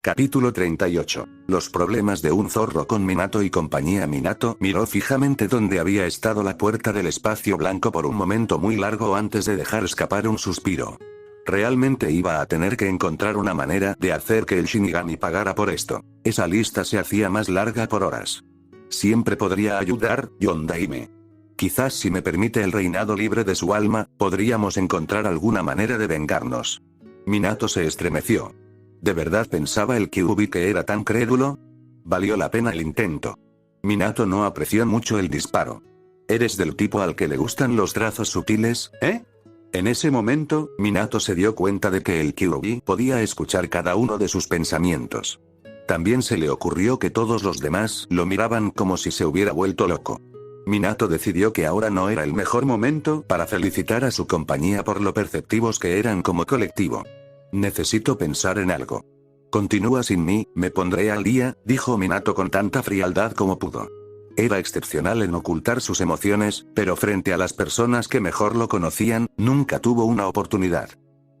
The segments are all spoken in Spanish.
Capítulo 38. Los problemas de un zorro con Minato y compañía. Minato miró fijamente donde había estado la puerta del espacio blanco por un momento muy largo antes de dejar escapar un suspiro. Realmente iba a tener que encontrar una manera de hacer que el Shinigami pagara por esto. Esa lista se hacía más larga por horas. Siempre podría ayudar, Yondaime. Quizás si me permite el reinado libre de su alma, podríamos encontrar alguna manera de vengarnos. Minato se estremeció. ¿De verdad pensaba el Kyuubi que era tan crédulo? Valió la pena el intento. Minato no apreció mucho el disparo. ¿Eres del tipo al que le gustan los trazos sutiles, eh? En ese momento, Minato se dio cuenta de que el Kyuubi podía escuchar cada uno de sus pensamientos. También se le ocurrió que todos los demás lo miraban como si se hubiera vuelto loco. Minato decidió que ahora no era el mejor momento para felicitar a su compañía por lo perceptivos que eran como colectivo. Necesito pensar en algo. Continúa sin mí, me pondré al día, dijo Minato con tanta frialdad como pudo. Era excepcional en ocultar sus emociones, pero frente a las personas que mejor lo conocían, nunca tuvo una oportunidad.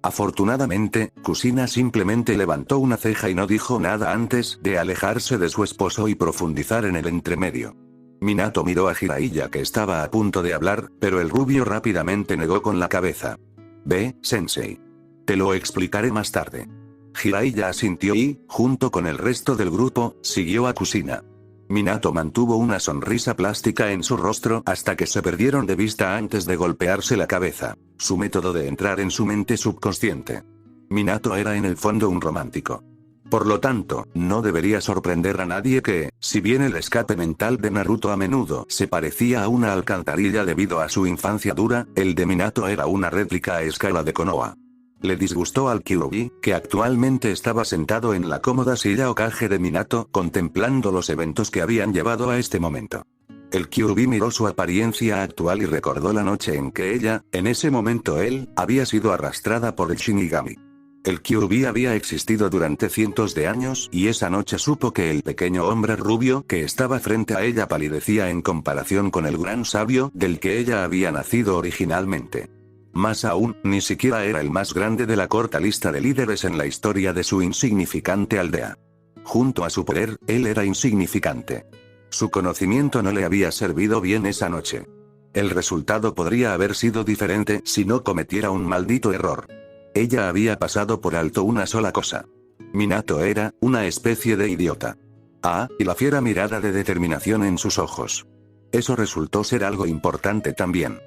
Afortunadamente, Kushina simplemente levantó una ceja y no dijo nada antes de alejarse de su esposo y profundizar en el entremedio. Minato miró a Jiraiya que estaba a punto de hablar, pero el rubio rápidamente negó con la cabeza. Ve, sensei. Te lo explicaré más tarde. Jiraiya asintió y, junto con el resto del grupo, siguió a Kushina. Minato mantuvo una sonrisa plástica en su rostro hasta que se perdieron de vista antes de golpearse la cabeza. Su método de entrar en su mente subconsciente. Minato era en el fondo un romántico. Por lo tanto, no debería sorprender a nadie que, si bien el escape mental de Naruto a menudo se parecía a una alcantarilla debido a su infancia dura, el de Minato era una réplica a escala de Konoha. Le disgustó al Kyuubi, que actualmente estaba sentado en la cómoda silla Hokage de Minato, contemplando los eventos que habían llevado a este momento. El Kyuubi miró su apariencia actual y recordó la noche en que ella, en ese momento él, había sido arrastrada por el Shinigami. El Kyuubi había existido durante cientos de años y esa noche supo que el pequeño hombre rubio que estaba frente a ella palidecía en comparación con el gran sabio del que ella había nacido originalmente. Más aún, ni siquiera era el más grande de la corta lista de líderes en la historia de su insignificante aldea. Junto a su poder, él era insignificante. Su conocimiento no le había servido bien esa noche. El resultado podría haber sido diferente si no cometiera un maldito error. Ella había pasado por alto una sola cosa. Minato era una especie de idiota. Y la fiera mirada de determinación en sus ojos. Eso resultó ser algo importante también.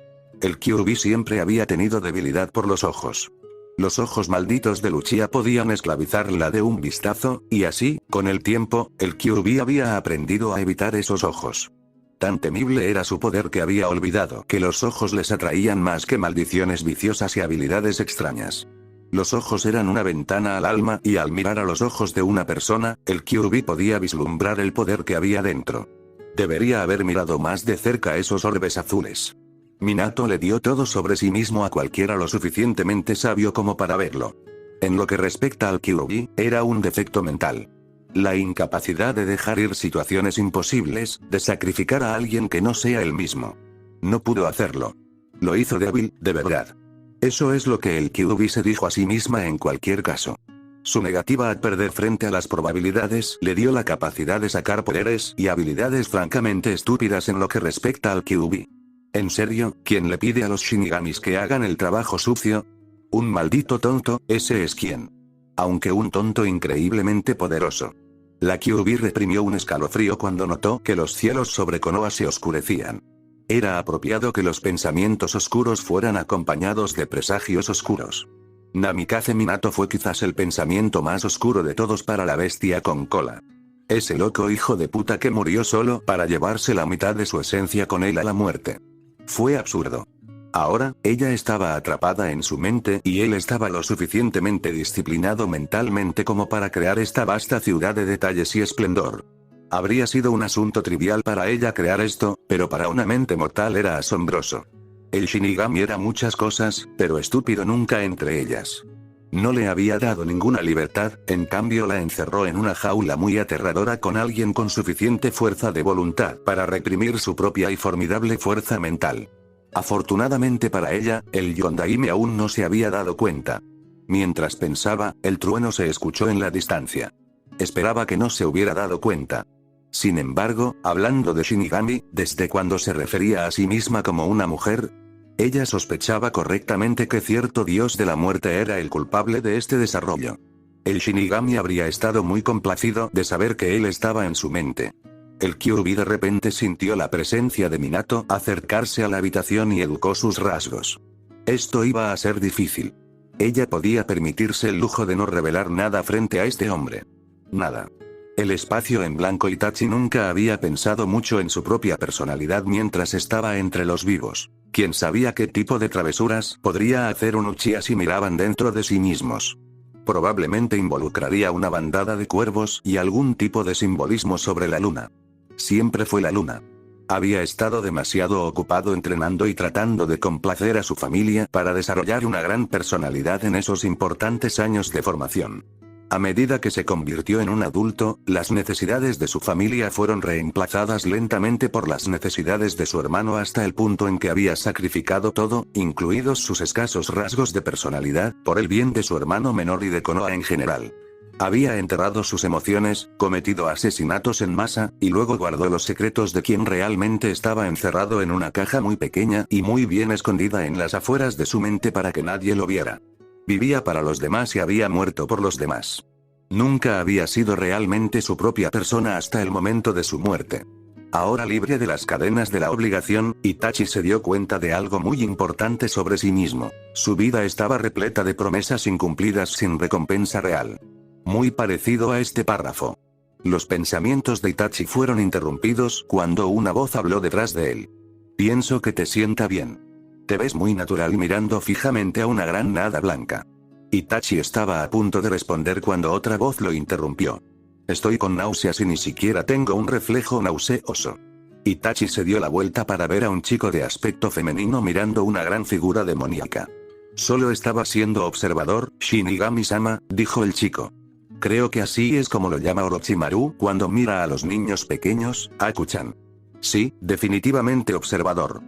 El Kyuubi siempre había tenido debilidad por los ojos. Los ojos malditos de Luchia podían esclavizarla de un vistazo, y así, con el tiempo, el Kyuubi había aprendido a evitar esos ojos. Tan temible era su poder que había olvidado que los ojos les atraían más que maldiciones viciosas y habilidades extrañas. Los ojos eran una ventana al alma y al mirar a los ojos de una persona, el Kyuubi podía vislumbrar el poder que había dentro. Debería haber mirado más de cerca esos orbes azules. Minato le dio todo sobre sí mismo a cualquiera lo suficientemente sabio como para verlo. En lo que respecta al Kyuubi, era un defecto mental. La incapacidad de dejar ir situaciones imposibles, de sacrificar a alguien que no sea él mismo. No pudo hacerlo. Lo hizo débil, de verdad. Eso es lo que el Kyuubi se dijo a sí misma en cualquier caso. Su negativa a perder frente a las probabilidades le dio la capacidad de sacar poderes y habilidades francamente estúpidas en lo que respecta al Kyuubi. ¿En serio, quién le pide a los Shinigamis que hagan el trabajo sucio? Un maldito tonto, ese es quien. Aunque un tonto increíblemente poderoso. La Kyuubi reprimió un escalofrío cuando notó que los cielos sobre Konoha se oscurecían. Era apropiado que los pensamientos oscuros fueran acompañados de presagios oscuros. Namikaze Minato fue quizás el pensamiento más oscuro de todos para la bestia con cola. Ese loco hijo de puta que murió solo para llevarse la mitad de su esencia con él a la muerte. Fue absurdo. Ahora, ella estaba atrapada en su mente y él estaba lo suficientemente disciplinado mentalmente como para crear esta vasta ciudad de detalles y esplendor. Habría sido un asunto trivial para ella crear esto, pero para una mente mortal era asombroso. El Shinigami era muchas cosas, pero estúpido nunca entre ellas. No le había dado ninguna libertad, en cambio la encerró en una jaula muy aterradora con alguien con suficiente fuerza de voluntad para reprimir su propia y formidable fuerza mental. Afortunadamente para ella, el Yondaime aún no se había dado cuenta. Mientras pensaba, el trueno se escuchó en la distancia. Esperaba que no se hubiera dado cuenta. Sin embargo, hablando de Shinigami, ¿desde cuándo se refería a sí misma como una mujer? Ella sospechaba correctamente que cierto dios de la muerte era el culpable de este desarrollo. El Shinigami habría estado muy complacido de saber que él estaba en su mente. El Kyuubi de repente sintió la presencia de Minato acercarse a la habitación y educó sus rasgos. Esto iba a ser difícil. Ella podía permitirse el lujo de no revelar nada frente a este hombre. Nada. El espacio en blanco. Itachi nunca había pensado mucho en su propia personalidad mientras estaba entre los vivos. ¿Quién sabía qué tipo de travesuras podría hacer un Uchiha si miraban dentro de sí mismos? Probablemente involucraría una bandada de cuervos y algún tipo de simbolismo sobre la luna. Siempre fue la luna. Había estado demasiado ocupado entrenando y tratando de complacer a su familia para desarrollar una gran personalidad en esos importantes años de formación. A medida que se convirtió en un adulto, las necesidades de su familia fueron reemplazadas lentamente por las necesidades de su hermano hasta el punto en que había sacrificado todo, incluidos sus escasos rasgos de personalidad, por el bien de su hermano menor y de Konoha en general. Había enterrado sus emociones, cometido asesinatos en masa, y luego guardó los secretos de quien realmente estaba encerrado en una caja muy pequeña y muy bien escondida en las afueras de su mente para que nadie lo viera. Vivía para los demás y había muerto por los demás. Nunca había sido realmente su propia persona hasta el momento de su muerte. Ahora libre de las cadenas de la obligación, Itachi se dio cuenta de algo muy importante sobre sí mismo. Su vida estaba repleta de promesas incumplidas sin recompensa real. Muy parecido a este párrafo. Los pensamientos de Itachi fueron interrumpidos cuando una voz habló detrás de él. Pienso que te sienta bien. Te ves muy natural mirando fijamente a una gran nada blanca. Itachi estaba a punto de responder cuando otra voz lo interrumpió. Estoy con náuseas y ni siquiera tengo un reflejo nauseoso. Itachi se dio la vuelta para ver a un chico de aspecto femenino mirando una gran figura demoníaca. Solo estaba siendo observador, Shinigami-sama, dijo el chico. Creo que así es como lo llama Orochimaru cuando mira a los niños pequeños, Aku-chan. Sí, definitivamente observador.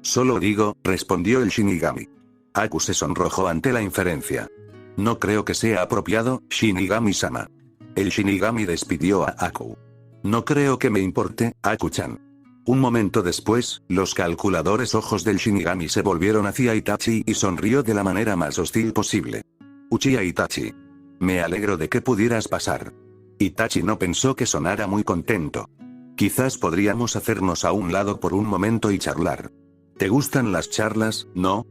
Solo digo, respondió el Shinigami. Aku se sonrojó ante la inferencia. No creo que sea apropiado, Shinigami-sama. El Shinigami despidió a Aku. No creo que me importe, Aku-chan. Un momento después, los calculadores ojos del Shinigami se volvieron hacia Itachi y sonrió de la manera más hostil posible. Uchiha Itachi. Me alegro de que pudieras pasar. Itachi no pensó que sonara muy contento. Quizás podríamos hacernos a un lado por un momento y charlar. ¿Te gustan las charlas, no?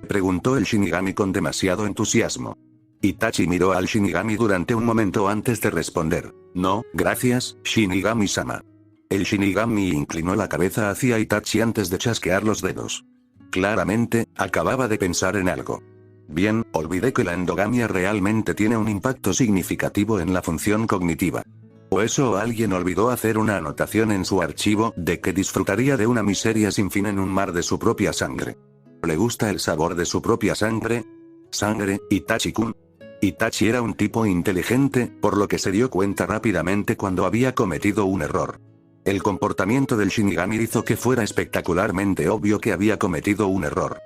Preguntó el Shinigami con demasiado entusiasmo. Itachi miró al Shinigami durante un momento antes de responder. No, gracias, Shinigami-sama. El Shinigami inclinó la cabeza hacia Itachi antes de chasquear los dedos. Claramente, acababa de pensar en algo. Bien, olvidé que la endogamia realmente tiene un impacto significativo en la función cognitiva. ¿O eso alguien olvidó hacer una anotación en su archivo de que disfrutaría de una miseria sin fin en un mar de su propia sangre? ¿Le gusta el sabor de su propia sangre? ¿Sangre, Itachi-kun? Itachi era un tipo inteligente, por lo que se dio cuenta rápidamente cuando había cometido un error. El comportamiento del Shinigami hizo que fuera espectacularmente obvio que había cometido un error.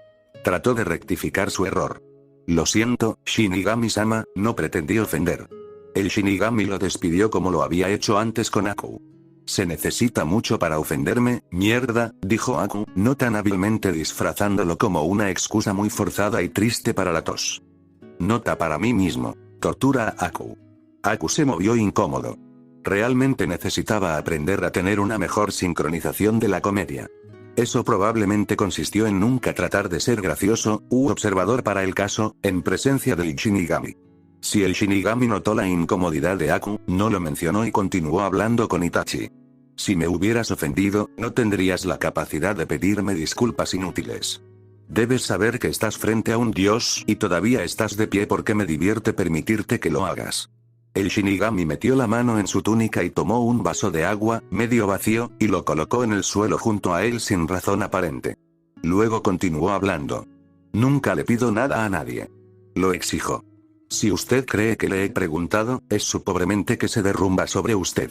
Trató de rectificar su error. Lo siento, Shinigami-sama, no pretendí ofender. El Shinigami lo despidió como lo había hecho antes con Aku. Se necesita mucho para ofenderme, mierda, dijo Aku, no tan hábilmente disfrazándolo como una excusa muy forzada y triste para la tos. Nota para mí mismo. Tortura a Aku. Aku se movió incómodo. Realmente necesitaba aprender a tener una mejor sincronización de la comedia. Eso probablemente consistió en nunca tratar de ser gracioso, u observador para el caso, en presencia del Shinigami. Si el Shinigami notó la incomodidad de Aku, no lo mencionó y continuó hablando con Itachi. Si me hubieras ofendido, no tendrías la capacidad de pedirme disculpas inútiles. Debes saber que estás frente a un dios y todavía estás de pie porque me divierte permitirte que lo hagas. El Shinigami metió la mano en su túnica y tomó un vaso de agua, medio vacío, y lo colocó en el suelo junto a él sin razón aparente. Luego continuó hablando. Nunca le pido nada a nadie. Lo exijo. Si usted cree que le he preguntado, es su pobre mente que se derrumba sobre usted.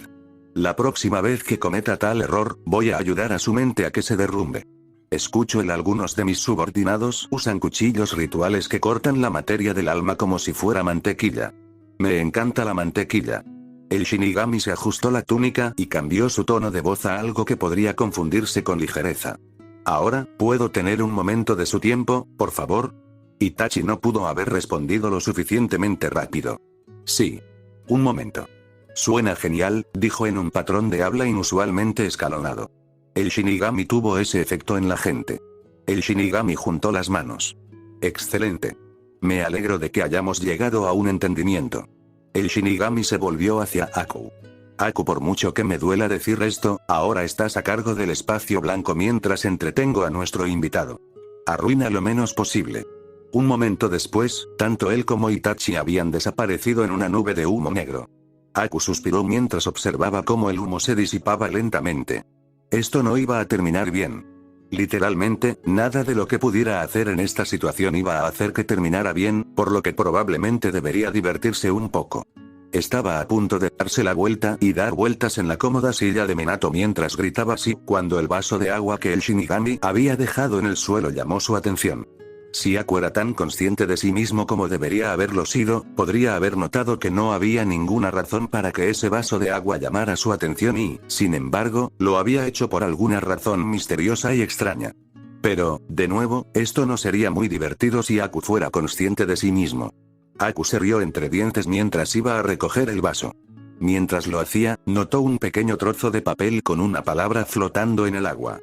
La próxima vez que cometa tal error, voy a ayudar a su mente a que se derrumbe. Escucho algunos de mis subordinados usan cuchillos rituales que cortan la materia del alma como si fuera mantequilla. Me encanta la mantequilla. El Shinigami se ajustó la túnica y cambió su tono de voz a algo que podría confundirse con ligereza. Ahora, ¿puedo tener un momento de su tiempo, por favor? Itachi no pudo haber respondido lo suficientemente rápido. Sí. Un momento. Suena genial, dijo en un patrón de habla inusualmente escalonado. El Shinigami tuvo ese efecto en la gente. El Shinigami juntó las manos. Excelente. Me alegro de que hayamos llegado a un entendimiento. El Shinigami se volvió hacia Aku. Aku, por mucho que me duela decir esto, ahora estás a cargo del espacio blanco mientras entretengo a nuestro invitado. Arruina lo menos posible. Un momento después, tanto él como Itachi habían desaparecido en una nube de humo negro. Aku suspiró mientras observaba cómo el humo se disipaba lentamente. Esto no iba a terminar bien. Literalmente, nada de lo que pudiera hacer en esta situación iba a hacer que terminara bien, por lo que probablemente debería divertirse un poco. Estaba a punto de darse la vuelta y dar vueltas en la cómoda silla de Minato mientras gritaba así, cuando el vaso de agua que el Shinigami había dejado en el suelo llamó su atención. Si Aku era tan consciente de sí mismo como debería haberlo sido, podría haber notado que no había ninguna razón para que ese vaso de agua llamara su atención y, sin embargo, lo había hecho por alguna razón misteriosa y extraña. Pero, de nuevo, esto no sería muy divertido si Aku fuera consciente de sí mismo. Aku se rió entre dientes mientras iba a recoger el vaso. Mientras lo hacía, notó un pequeño trozo de papel con una palabra flotando en el agua.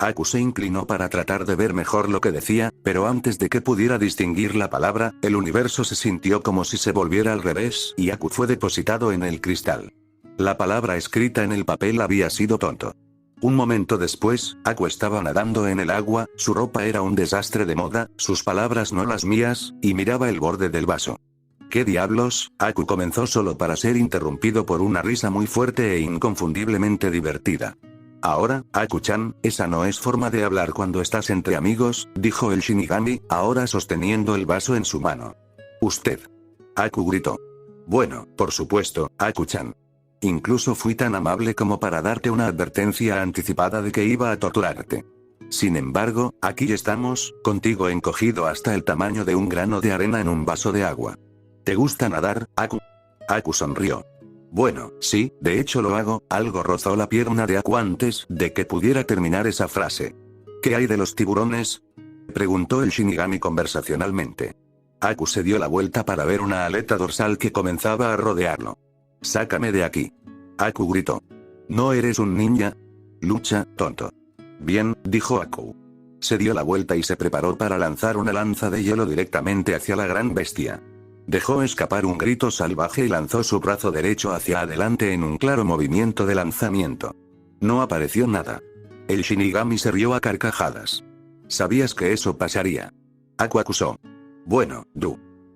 Aku se inclinó para tratar de ver mejor lo que decía, pero antes de que pudiera distinguir la palabra, el universo se sintió como si se volviera al revés y Aku fue depositado en el cristal. La palabra escrita en el papel había sido tonto. Un momento después, Aku estaba nadando en el agua, su ropa era un desastre de moda, sus palabras no las mías, y miraba el borde del vaso. ¿Qué diablos? Aku comenzó solo para ser interrumpido por una risa muy fuerte e inconfundiblemente divertida. Ahora, Aku-chan, esa no es forma de hablar cuando estás entre amigos, dijo el Shinigami, ahora sosteniendo el vaso en su mano. Usted. Aku gritó. Bueno, por supuesto, Aku-chan. Incluso fui tan amable como para darte una advertencia anticipada de que iba a torturarte. Sin embargo, aquí estamos, contigo encogido hasta el tamaño de un grano de arena en un vaso de agua. ¿Te gusta nadar, Aku? Aku sonrió. Bueno, sí, de hecho lo hago, algo rozó la pierna de Aku antes de que pudiera terminar esa frase. ¿Qué hay de los tiburones? Preguntó el Shinigami conversacionalmente. Aku se dio la vuelta para ver una aleta dorsal que comenzaba a rodearlo. Sácame de aquí. Aku gritó. ¿No eres un ninja? Lucha, tonto. Bien, dijo Aku. Se dio la vuelta y se preparó para lanzar una lanza de hielo directamente hacia la gran bestia. Dejó escapar un grito salvaje y lanzó su brazo derecho hacia adelante en un claro movimiento de lanzamiento. No apareció nada. El Shinigami se rió a carcajadas. ¿Sabías que eso pasaría? Aku acusó. Bueno,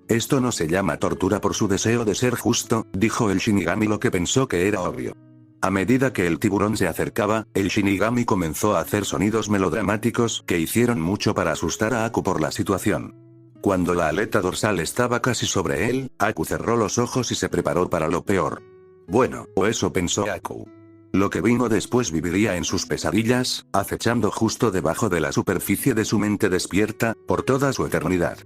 esto no se llama tortura por su deseo de ser justo, dijo el Shinigami, lo que pensó que era obvio. A medida que el tiburón se acercaba, el Shinigami comenzó a hacer sonidos melodramáticos que hicieron mucho para asustar a Aku por la situación. Cuando la aleta dorsal estaba casi sobre él, Aku cerró los ojos y se preparó para lo peor. Bueno, o eso pensó Aku. Lo que vino después viviría en sus pesadillas, acechando justo debajo de la superficie de su mente despierta, por toda su eternidad.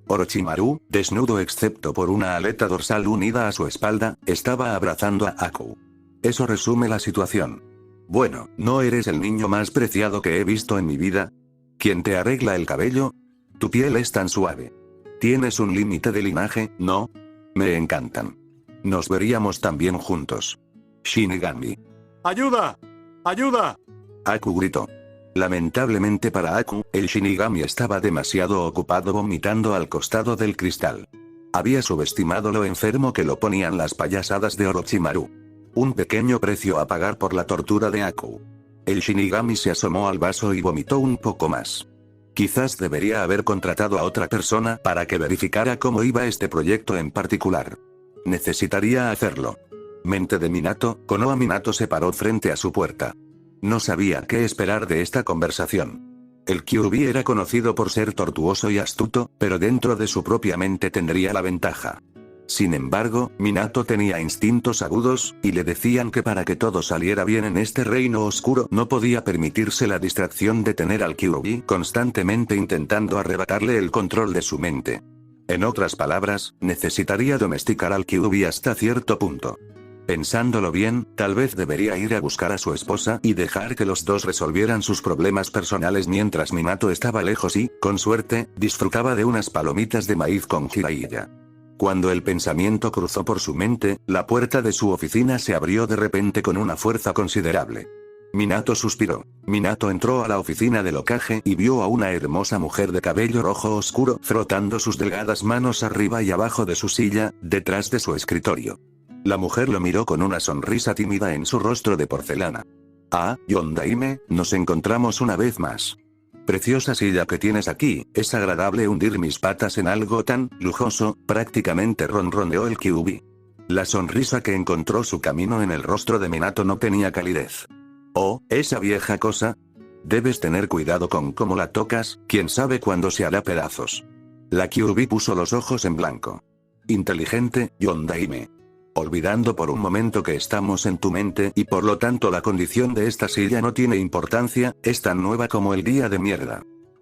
Orochimaru, desnudo excepto por una aleta dorsal unida a su espalda, estaba abrazando a Aku. Eso resume la situación. Bueno, ¿no eres el niño más preciado que he visto en mi vida? ¿Quién te arregla el cabello? Tu piel es tan suave. ¿Tienes un límite de linaje, no? Me encantan. Nos veríamos también juntos. Shinigami. ¡Ayuda! ¡Ayuda! Aku gritó. Lamentablemente para Aku, el Shinigami estaba demasiado ocupado vomitando al costado del cristal. Había subestimado lo enfermo que lo ponían las payasadas de Orochimaru. Un pequeño precio a pagar por la tortura de Aku. El Shinigami se asomó al vaso y vomitó un poco más. Quizás debería haber contratado a otra persona para que verificara cómo iba este proyecto en particular. Necesitaría hacerlo. Mente de Minato, Konoha Minato se paró frente a su puerta. No sabía qué esperar de esta conversación. El Kyuubi era conocido por ser tortuoso y astuto, pero dentro de su propia mente tendría la ventaja. Sin embargo, Minato tenía instintos agudos, y le decían que para que todo saliera bien en este reino oscuro no podía permitirse la distracción de tener al Kyuubi constantemente intentando arrebatarle el control de su mente. En otras palabras, necesitaría domesticar al Kyuubi hasta cierto punto. Pensándolo bien, tal vez debería ir a buscar a su esposa y dejar que los dos resolvieran sus problemas personales mientras Minato estaba lejos y, con suerte, disfrutaba de unas palomitas de maíz con Jiraiya. Cuando el pensamiento cruzó por su mente, la puerta de su oficina se abrió de repente con una fuerza considerable. Minato suspiró. Minato entró a la oficina del Hokage y vio a una hermosa mujer de cabello rojo oscuro frotando sus delgadas manos arriba y abajo de su silla, detrás de su escritorio. La mujer lo miró con una sonrisa tímida en su rostro de porcelana. Ah, Yondaime, nos encontramos una vez más. Preciosa silla que tienes aquí, es agradable hundir mis patas en algo tan lujoso, prácticamente ronroneó el Kyuubi. La sonrisa que encontró su camino en el rostro de Minato no tenía calidez. Oh, esa vieja cosa. Debes tener cuidado con cómo la tocas, quién sabe cuándo se hará pedazos. La Kyuubi puso los ojos en blanco. Inteligente, Yondaime. Olvidando por un momento que estamos en tu mente y por lo tanto la condición de esta silla no tiene importancia, es tan nueva como el día de mierda.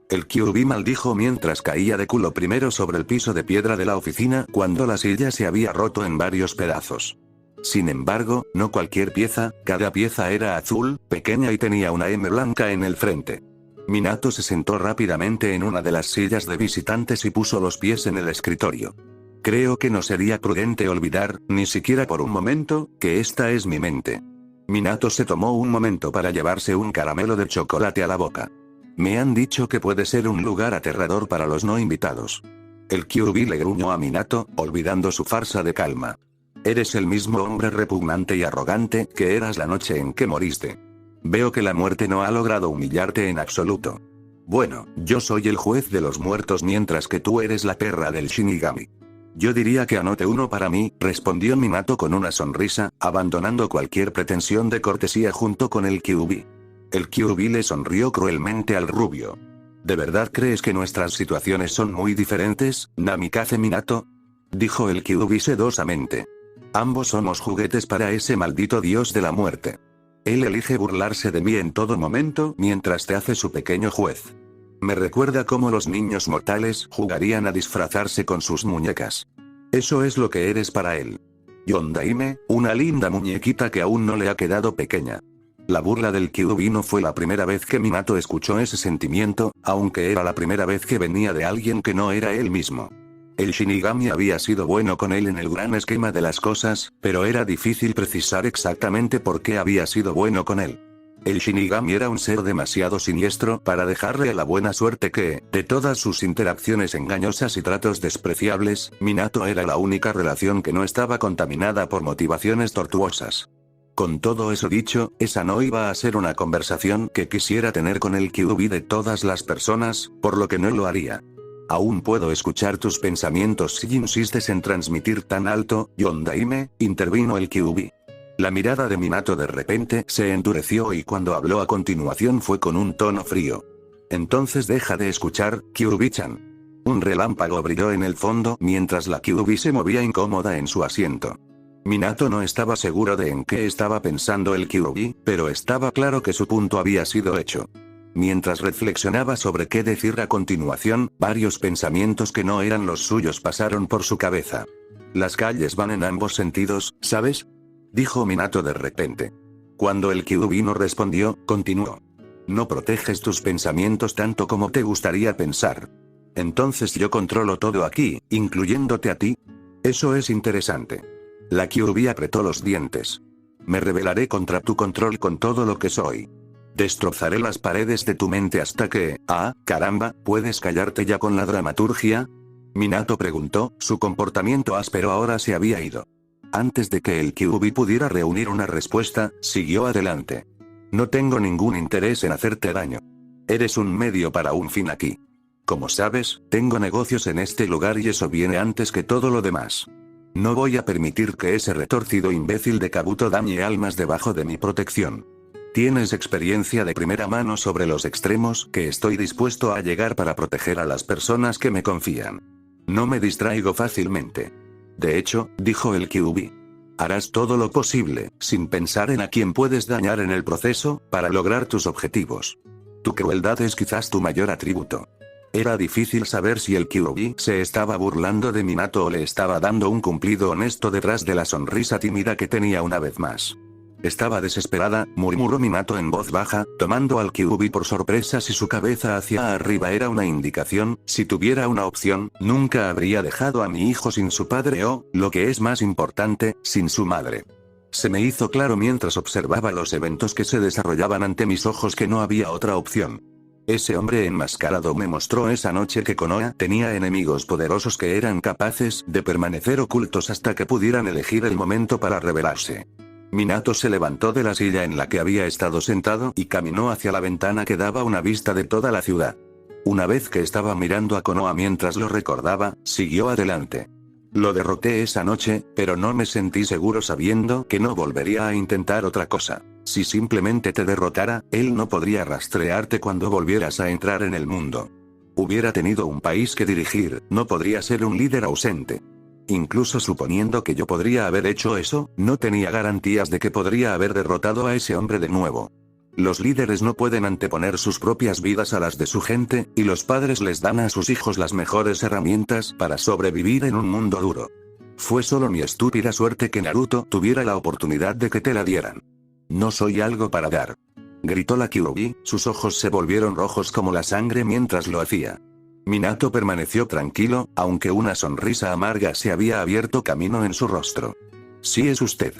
El Kyuubi maldijo mientras caía de culo primero sobre el piso de piedra de la oficina cuando la silla se había roto en varios pedazos. Sin embargo, no cualquier pieza, cada pieza era azul, pequeña y tenía una M blanca en el frente. Minato se sentó rápidamente en una de las sillas de visitantes y puso los pies en el escritorio. Creo que no sería prudente olvidar, ni siquiera por un momento, que esta es mi mente. Minato se tomó un momento para llevarse un caramelo de chocolate a la boca. Me han dicho que puede ser un lugar aterrador para los no invitados. El Kyuubi le gruñó a Minato, olvidando su farsa de calma. Eres el mismo hombre repugnante y arrogante que eras la noche en que moriste. Veo que la muerte no ha logrado humillarte en absoluto. Bueno, yo soy el juez de los muertos mientras que tú eres la perra del Shinigami. Yo diría que anote uno para mí, respondió Minato con una sonrisa, abandonando cualquier pretensión de cortesía junto con el Kyuubi. El Kyuubi le sonrió cruelmente al rubio. ¿De verdad crees que nuestras situaciones son muy diferentes, Namikaze Minato? Dijo el Kyuubi sedosamente. Ambos somos juguetes para ese maldito dios de la muerte. Él elige burlarse de mí en todo momento mientras te hace su pequeño juez. Me recuerda cómo los niños mortales jugarían a disfrazarse con sus muñecas. Eso es lo que eres para él. Yondaime, una linda muñequita que aún no le ha quedado pequeña. La burla del Kyuubi no fue la primera vez que Minato escuchó ese sentimiento, aunque era la primera vez que venía de alguien que no era él mismo. El Shinigami había sido bueno con él en el gran esquema de las cosas, pero era difícil precisar exactamente por qué había sido bueno con él. El Shinigami era un ser demasiado siniestro para dejarle a la buena suerte que, de todas sus interacciones engañosas y tratos despreciables, Minato era la única relación que no estaba contaminada por motivaciones tortuosas. Con todo eso dicho, esa no iba a ser una conversación que quisiera tener con el Kyuubi de todas las personas, por lo que no lo haría. Aún puedo escuchar tus pensamientos si insistes en transmitir tan alto, Yondaime, intervino el Kyuubi. La mirada de Minato de repente se endureció y cuando habló a continuación fue con un tono frío. Entonces deja de escuchar, Kyuubi-chan. Un relámpago brilló en el fondo mientras la Kyuubi se movía incómoda en su asiento. Minato no estaba seguro de en qué estaba pensando el Kyuubi, pero estaba claro que su punto había sido hecho. Mientras reflexionaba sobre qué decir a continuación, varios pensamientos que no eran los suyos pasaron por su cabeza. Las calles van en ambos sentidos, ¿sabes? Dijo Minato de repente. Cuando el Kyuubi no respondió, continuó. No proteges tus pensamientos tanto como te gustaría pensar. Entonces yo controlo todo aquí, incluyéndote a ti. Eso es interesante. La Kyuubi apretó los dientes. Me rebelaré contra tu control con todo lo que soy. Destrozaré las paredes de tu mente hasta que, caramba, ¿puedes callarte ya con la dramaturgia? Minato preguntó, su comportamiento áspero ahora se había ido. Antes de que el Kyuubi pudiera reunir una respuesta, siguió adelante. No tengo ningún interés en hacerte daño. Eres un medio para un fin aquí. Como sabes, tengo negocios en este lugar y eso viene antes que todo lo demás. No voy a permitir que ese retorcido imbécil de Kabuto dañe almas debajo de mi protección. Tienes experiencia de primera mano sobre los extremos que estoy dispuesto a llegar para proteger a las personas que me confían. No me distraigo fácilmente. De hecho, dijo el Kyuubi. Harás todo lo posible, sin pensar en a quién puedes dañar en el proceso, para lograr tus objetivos. Tu crueldad es quizás tu mayor atributo. Era difícil saber si el Kyuubi se estaba burlando de Minato o le estaba dando un cumplido honesto detrás de la sonrisa tímida que tenía una vez más. Estaba desesperada, murmuró Minato en voz baja, tomando al Kyuubi por sorpresa. Si su cabeza hacia arriba era una indicación, si tuviera una opción, nunca habría dejado a mi hijo sin su padre o, lo que es más importante, sin su madre. Se me hizo claro mientras observaba los eventos que se desarrollaban ante mis ojos que no había otra opción. Ese hombre enmascarado me mostró esa noche que Konoha tenía enemigos poderosos que eran capaces de permanecer ocultos hasta que pudieran elegir el momento para revelarse. Minato se levantó de la silla en la que había estado sentado y caminó hacia la ventana que daba una vista de toda la ciudad. Una vez que estaba mirando a Konoha mientras lo recordaba, siguió adelante. Lo derroté esa noche, pero no me sentí seguro sabiendo que no volvería a intentar otra cosa. Si simplemente te derrotara, él no podría rastrearte cuando volvieras a entrar en el mundo. Hubiera tenido un país que dirigir, no podría ser un líder ausente. Incluso suponiendo que yo podría haber hecho eso, no tenía garantías de que podría haber derrotado a ese hombre de nuevo. Los líderes no pueden anteponer sus propias vidas a las de su gente, y los padres les dan a sus hijos las mejores herramientas para sobrevivir en un mundo duro. Fue solo mi estúpida suerte que Naruto tuviera la oportunidad de que te la dieran. No soy algo para dar. Gritó la Kyuubi, sus ojos se volvieron rojos como la sangre mientras lo hacía. Minato permaneció tranquilo, aunque una sonrisa amarga se había abierto camino en su rostro. Sí es usted.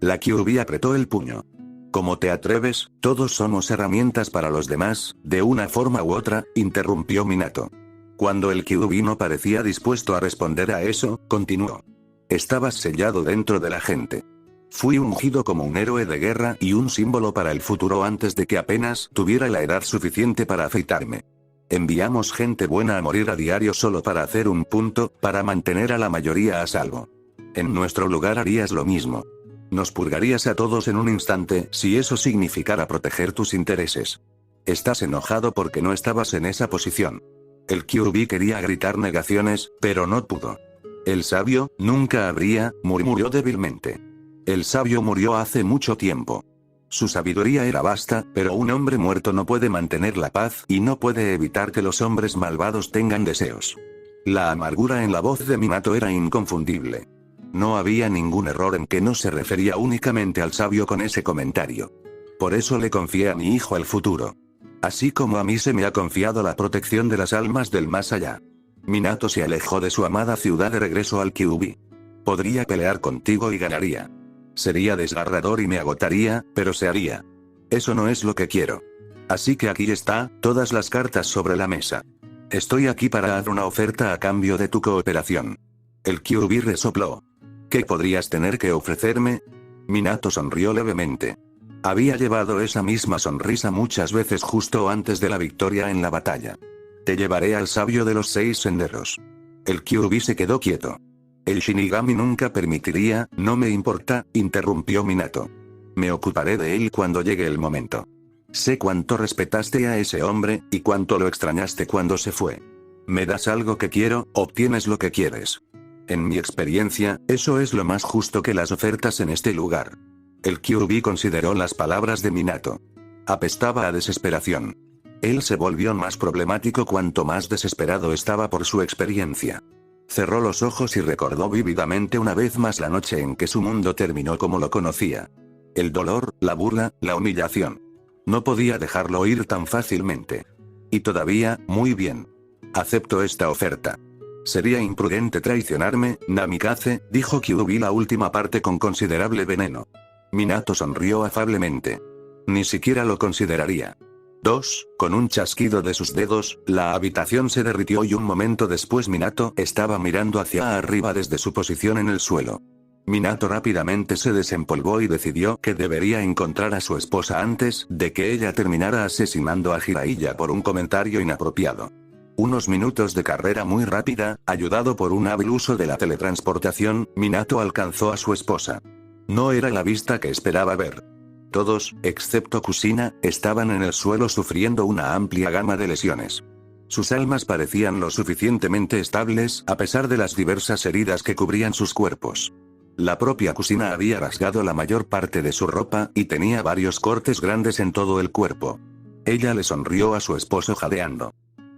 La Kyuubi apretó el puño. ¿Cómo te atreves? Todos somos herramientas para los demás, de una forma u otra, interrumpió Minato. Cuando el Kyuubi no parecía dispuesto a responder a eso, continuó. Estabas sellado dentro de la gente. Fui ungido como un héroe de guerra y un símbolo para el futuro antes de que apenas tuviera la edad suficiente para afeitarme. Enviamos gente buena a morir a diario solo para hacer un punto, para mantener a la mayoría a salvo. En nuestro lugar harías lo mismo. Nos purgarías a todos en un instante si eso significara proteger tus intereses. Estás enojado porque no estabas en esa posición. El Kyuubi quería gritar negaciones, pero no pudo. El sabio, nunca habría, murmuró débilmente. El sabio murió hace mucho tiempo. Su sabiduría era vasta, pero un hombre muerto no puede mantener la paz y no puede evitar que los hombres malvados tengan deseos. La amargura en la voz de Minato era inconfundible. No había ningún error en que no se refería únicamente al sabio con ese comentario. Por eso le confié a mi hijo el futuro. Así como a mí se me ha confiado la protección de las almas del más allá. Minato se alejó de su amada ciudad de regreso al Kyuubi. Podría pelear contigo y ganaría. Sería desgarrador y me agotaría, pero se haría. Eso no es lo que quiero. Así que aquí está, todas las cartas sobre la mesa. Estoy aquí para dar una oferta a cambio de tu cooperación. El Kyuubi resopló. ¿Qué podrías tener que ofrecerme? Minato sonrió levemente. Había llevado esa misma sonrisa muchas veces justo antes de la victoria en la batalla. Te llevaré al sabio de los 6 senderos. El Kyuubi se quedó quieto. El Shinigami nunca permitiría, no me importa, interrumpió Minato. Me ocuparé de él cuando llegue el momento. Sé cuánto respetaste a ese hombre, y cuánto lo extrañaste cuando se fue. Me das algo que quiero, obtienes lo que quieres. En mi experiencia, eso es lo más justo que las ofertas en este lugar. El Kyuubi consideró las palabras de Minato. Apestaba a desesperación. Él se volvió más problemático cuanto más desesperado estaba por su experiencia. Cerró los ojos y recordó vívidamente una vez más la noche en que su mundo terminó como lo conocía. El dolor, la burla, la humillación. No podía dejarlo ir tan fácilmente. Y todavía, muy bien. Acepto esta oferta. Sería imprudente traicionarme, Namikaze, dijo Kyuubi la última parte con considerable veneno. Minato sonrió afablemente. Ni siquiera lo consideraría. 2. Con un chasquido de sus dedos, la habitación se derritió y un momento después Minato estaba mirando hacia arriba desde su posición en el suelo. Minato rápidamente se desempolvó y decidió que debería encontrar a su esposa antes de que ella terminara asesinando a Jiraiya por un comentario inapropiado. Unos minutos de carrera muy rápida, ayudado por un hábil uso de la teletransportación, Minato alcanzó a su esposa. No era la vista que esperaba ver. Todos, excepto Kushina, estaban en el suelo sufriendo una amplia gama de lesiones. Sus almas parecían lo suficientemente estables a pesar de las diversas heridas que cubrían sus cuerpos. La propia Kushina había rasgado la mayor parte de su ropa y tenía varios cortes grandes en todo el cuerpo. Ella le sonrió a su esposo jadeando.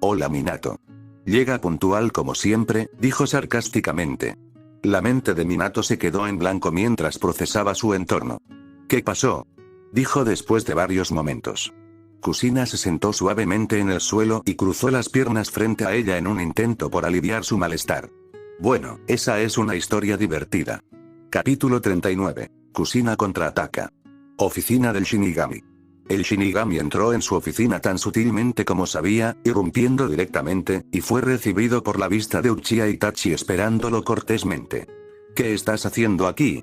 Hola Minato. Llega puntual como siempre, dijo sarcásticamente. La mente de Minato se quedó en blanco mientras procesaba su entorno. ¿Qué pasó? Dijo después de varios momentos. Kusina se sentó suavemente en el suelo y cruzó las piernas frente a ella en un intento por aliviar su malestar. Bueno, esa es una historia divertida. Capítulo 39. Kusina contraataca. Oficina del Shinigami. El Shinigami entró en su oficina tan sutilmente como sabía, irrumpiendo directamente, y fue recibido por la vista de Uchiha Itachi esperándolo cortésmente. ¿Qué estás haciendo aquí?,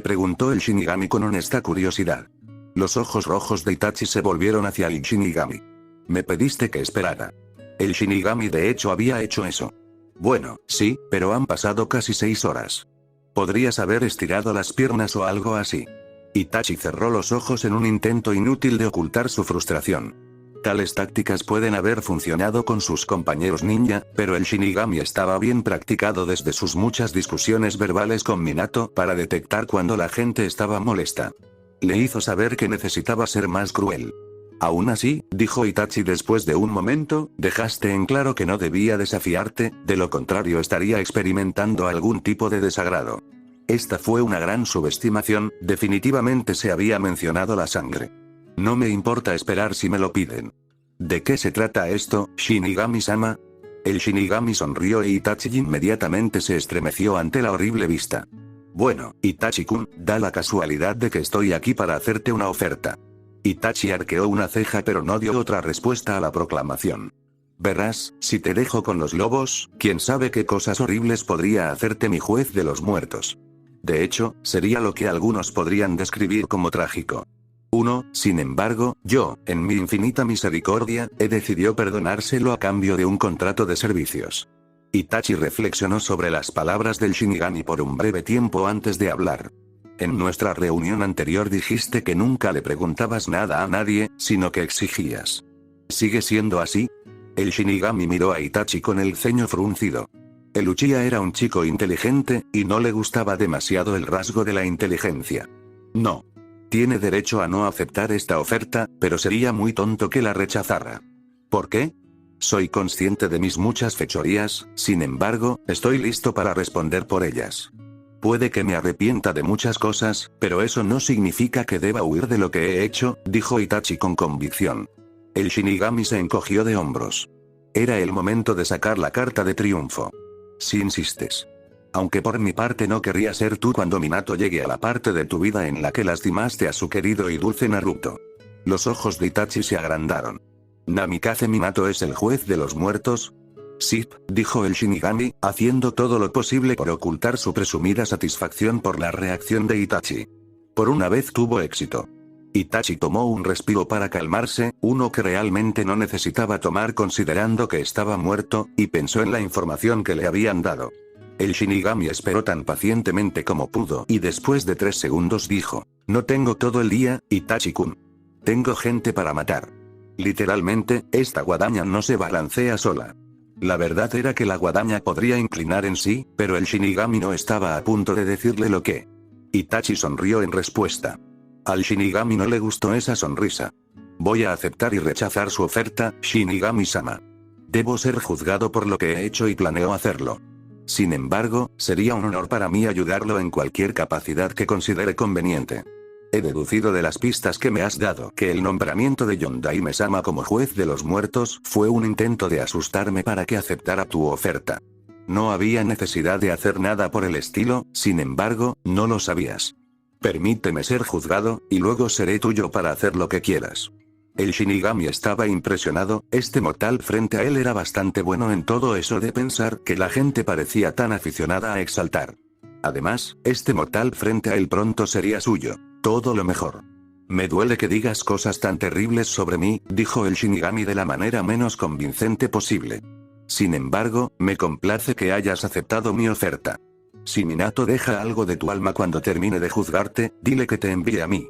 preguntó el Shinigami con honesta curiosidad. Los ojos rojos de Itachi se volvieron hacia el Shinigami. Me pediste que esperara. El Shinigami de hecho había hecho eso. Bueno, sí, pero han pasado casi 6 horas. Podrías haber estirado las piernas o algo así. Itachi cerró los ojos en un intento inútil de ocultar su frustración. Tales tácticas pueden haber funcionado con sus compañeros ninja, pero el Shinigami estaba bien practicado desde sus muchas discusiones verbales con Minato para detectar cuando la gente estaba molesta. Le hizo saber que necesitaba ser más cruel. Aún así, dijo Itachi después de un momento, dejaste en claro que no debía desafiarte, de lo contrario estaría experimentando algún tipo de desagrado. Esta fue una gran subestimación, definitivamente se había mencionado la sangre. No me importa esperar si me lo piden. ¿De qué se trata esto, Shinigami-sama? El Shinigami sonrió e Itachi inmediatamente se estremeció ante la horrible vista. Bueno, Itachi-kun, da la casualidad de que estoy aquí para hacerte una oferta. Itachi arqueó una ceja pero no dio otra respuesta a la proclamación. Verás, si te dejo con los lobos, quién sabe qué cosas horribles podría hacerte mi juez de los muertos. De hecho, sería lo que algunos podrían describir como trágico. Sin embargo, yo, en mi infinita misericordia, he decidido perdonárselo a cambio de un contrato de servicios. Itachi reflexionó sobre las palabras del Shinigami por un breve tiempo antes de hablar. En nuestra reunión anterior dijiste que nunca le preguntabas nada a nadie, sino que exigías. ¿Sigue siendo así? El Shinigami miró a Itachi con el ceño fruncido. El Uchiha era un chico inteligente, y no le gustaba demasiado el rasgo de la inteligencia. No. Tiene derecho a no aceptar esta oferta, pero sería muy tonto que la rechazara. ¿Por qué? Soy consciente de mis muchas fechorías, sin embargo, estoy listo para responder por ellas. Puede que me arrepienta de muchas cosas, pero eso no significa que deba huir de lo que he hecho, dijo Itachi con convicción. El Shinigami se encogió de hombros. Era el momento de sacar la carta de triunfo. Si insistes. Aunque por mi parte no querría ser tú cuando Minato llegue a la parte de tu vida en la que lastimaste a su querido y dulce Naruto. Los ojos de Itachi se agrandaron. ¿Namikaze Minato es el juez de los muertos? Sí, dijo el Shinigami, haciendo todo lo posible por ocultar su presumida satisfacción por la reacción de Itachi. Por una vez tuvo éxito. Itachi tomó un respiro para calmarse, uno que realmente no necesitaba tomar considerando que estaba muerto, y pensó en la información que le habían dado. El Shinigami esperó tan pacientemente como pudo y después de 3 segundos dijo, no tengo todo el día, Itachi-kun. Tengo gente para matar. Literalmente, esta guadaña no se balancea sola. La verdad era que la guadaña podría inclinar en sí, pero el Shinigami no estaba a punto de decirle lo que. Itachi sonrió en respuesta. Al Shinigami no le gustó esa sonrisa. Voy a aceptar y rechazar su oferta, Shinigami-sama. Debo ser juzgado por lo que he hecho y planeo hacerlo. Sin embargo, sería un honor para mí ayudarlo en cualquier capacidad que considere conveniente. He deducido de las pistas que me has dado que el nombramiento de Yondaime-sama como juez de los muertos fue un intento de asustarme para que aceptara tu oferta. No había necesidad de hacer nada por el estilo, sin embargo, no lo sabías. Permíteme ser juzgado, y luego seré tuyo para hacer lo que quieras. El Shinigami estaba impresionado, este mortal frente a él era bastante bueno en todo eso de pensar que la gente parecía tan aficionada a exaltar. Además, este mortal frente a él pronto sería suyo, todo lo mejor. Me duele que digas cosas tan terribles sobre mí, dijo el Shinigami de la manera menos convincente posible. Sin embargo, me complace que hayas aceptado mi oferta. Si Minato deja algo de tu alma cuando termine de juzgarte, dile que te envíe a mí.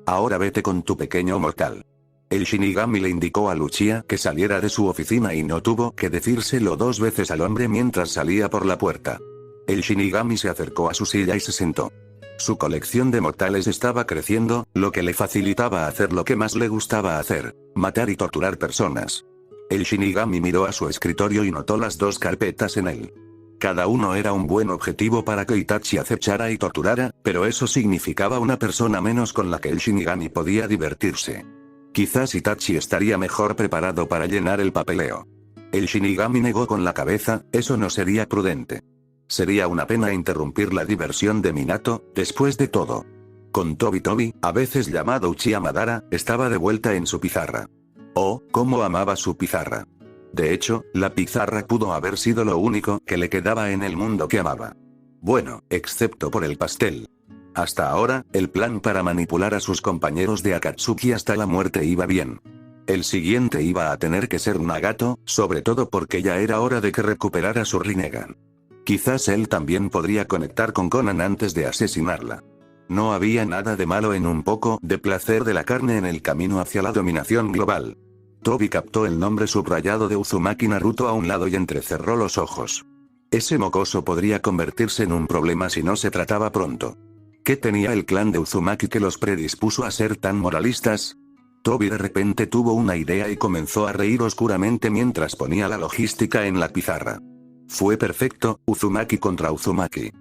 Ahora vete con tu pequeño mortal. El Shinigami le indicó a Uchiha que saliera de su oficina y no tuvo que decírselo 2 veces al hombre mientras salía por la puerta. El Shinigami se acercó a su silla y se sentó. Su colección de mortales estaba creciendo, lo que le facilitaba hacer lo que más le gustaba hacer, matar y torturar personas. El Shinigami miró a su escritorio y notó las dos carpetas en él. Cada uno era un buen objetivo para que Itachi acechara y torturara, pero eso significaba una persona menos con la que el Shinigami podía divertirse. Quizás Itachi estaría mejor preparado para llenar el papeleo. El Shinigami negó con la cabeza, eso no sería prudente. Sería una pena interrumpir la diversión de Minato, después de todo. Con Tobi, a veces llamado Uchiha Madara, estaba de vuelta en su pizarra. Oh, cómo amaba su pizarra. De hecho, la pizarra pudo haber sido lo único que le quedaba en el mundo que amaba. Bueno, excepto por el pastel. Hasta ahora, el plan para manipular a sus compañeros de Akatsuki hasta la muerte iba bien. El siguiente iba a tener que ser Nagato, sobre todo porque ya era hora de que recuperara su Rinnegan. Quizás él también podría conectar con Konan antes de asesinarla. No había nada de malo en un poco de placer de la carne en el camino hacia la dominación global. Tobi captó el nombre subrayado de Uzumaki Naruto a un lado y entrecerró los ojos. Ese mocoso podría convertirse en un problema si no se trataba pronto. ¿Qué tenía el clan de Uzumaki que los predispuso a ser tan moralistas? Tobi de repente tuvo una idea y comenzó a reír oscuramente mientras ponía la logística en la pizarra. Fue perfecto, Uzumaki contra Uzumaki.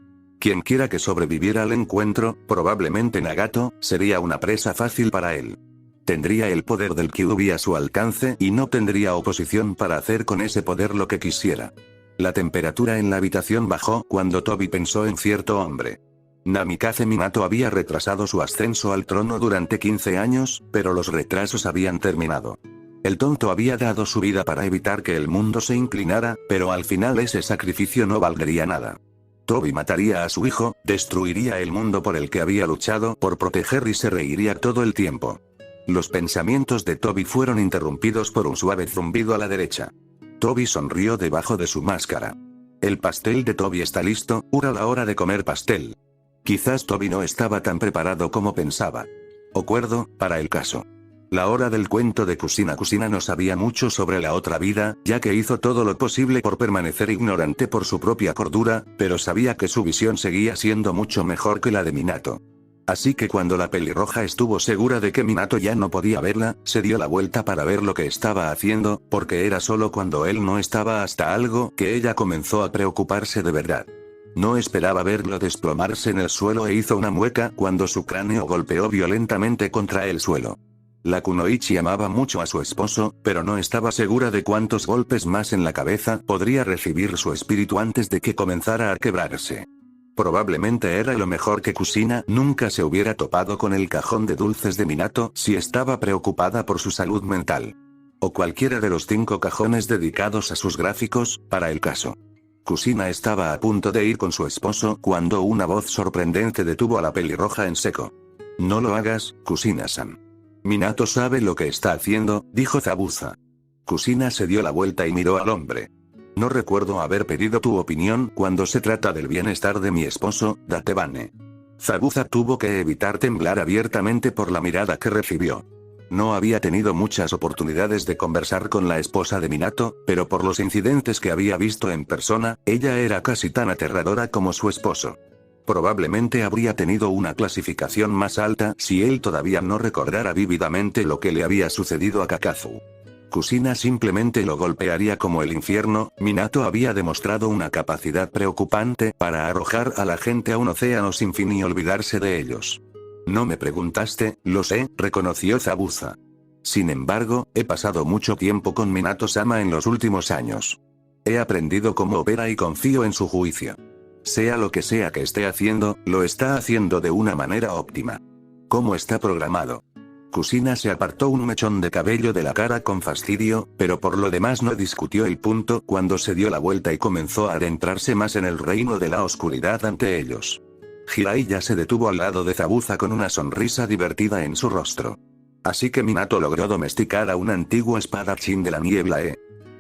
Quienquiera que sobreviviera al encuentro, probablemente Nagato, sería una presa fácil para él. Tendría el poder del Kyuubi a su alcance y no tendría oposición para hacer con ese poder lo que quisiera. La temperatura en la habitación bajó cuando Tobi pensó en cierto hombre. Namikaze Minato había retrasado su ascenso al trono durante 15 años, pero los retrasos habían terminado. El tonto había dado su vida para evitar que el mundo se inclinara, pero al final ese sacrificio no valdría nada. Tobi mataría a su hijo, destruiría el mundo por el que había luchado por proteger y se reiría todo el tiempo. Los pensamientos de Tobi fueron interrumpidos por un suave zumbido a la derecha. Tobi sonrió debajo de su máscara. El pastel de Tobi está listo, era la hora de comer pastel. Quizás Tobi no estaba tan preparado como pensaba. O cuerdo, para el caso. La hora del cuento de Kusina no sabía mucho sobre la otra vida, ya que hizo todo lo posible por permanecer ignorante por su propia cordura, pero sabía que su visión seguía siendo mucho mejor que la de Minato. Así que cuando la pelirroja estuvo segura de que Minato ya no podía verla, se dio la vuelta para ver lo que estaba haciendo, porque era solo cuando él no estaba hasta algo que ella comenzó a preocuparse de verdad. No esperaba verlo desplomarse en el suelo e hizo una mueca cuando su cráneo golpeó violentamente contra el suelo. La kunoichi amaba mucho a su esposo, pero no estaba segura de cuántos golpes más en la cabeza podría recibir su espíritu antes de que comenzara a quebrarse. Probablemente era lo mejor que Kusina nunca se hubiera topado con el cajón de dulces de Minato si estaba preocupada por su salud mental. O cualquiera de los 5 cajones dedicados a sus gráficos, para el caso. Kusina estaba a punto de ir con su esposo cuando una voz sorprendente detuvo a la pelirroja en seco. No lo hagas, Kusina-san. Minato sabe lo que está haciendo, dijo Zabuza. Kusina se dio la vuelta y miró al hombre. No recuerdo haber pedido tu opinión cuando se trata del bienestar de mi esposo, Datebane. Zabuza tuvo que evitar temblar abiertamente por la mirada que recibió. No había tenido muchas oportunidades de conversar con la esposa de Minato, pero por los incidentes que había visto en persona, ella era casi tan aterradora como su esposo. Probablemente habría tenido una clasificación más alta si él todavía no recordara vívidamente lo que le había sucedido a Kakazu. Kusina simplemente lo golpearía como el infierno. Minato había demostrado una capacidad preocupante para arrojar a la gente a un océano sin fin y olvidarse de ellos. No me preguntaste, lo sé, reconoció Zabuza. Sin embargo, he pasado mucho tiempo con Minato-sama en los últimos años. He aprendido cómo opera y confío en su juicio. Sea lo que sea que esté haciendo, lo está haciendo de una manera óptima. ¿Cómo está programado? Kusina se apartó un mechón de cabello de la cara con fastidio, pero por lo demás no discutió el punto cuando se dio la vuelta y comenzó a adentrarse más en el reino de la oscuridad ante ellos. Jiraiya se detuvo al lado de Zabuza con una sonrisa divertida en su rostro. Así que Minato logró domesticar a un antiguo espadachín de la niebla.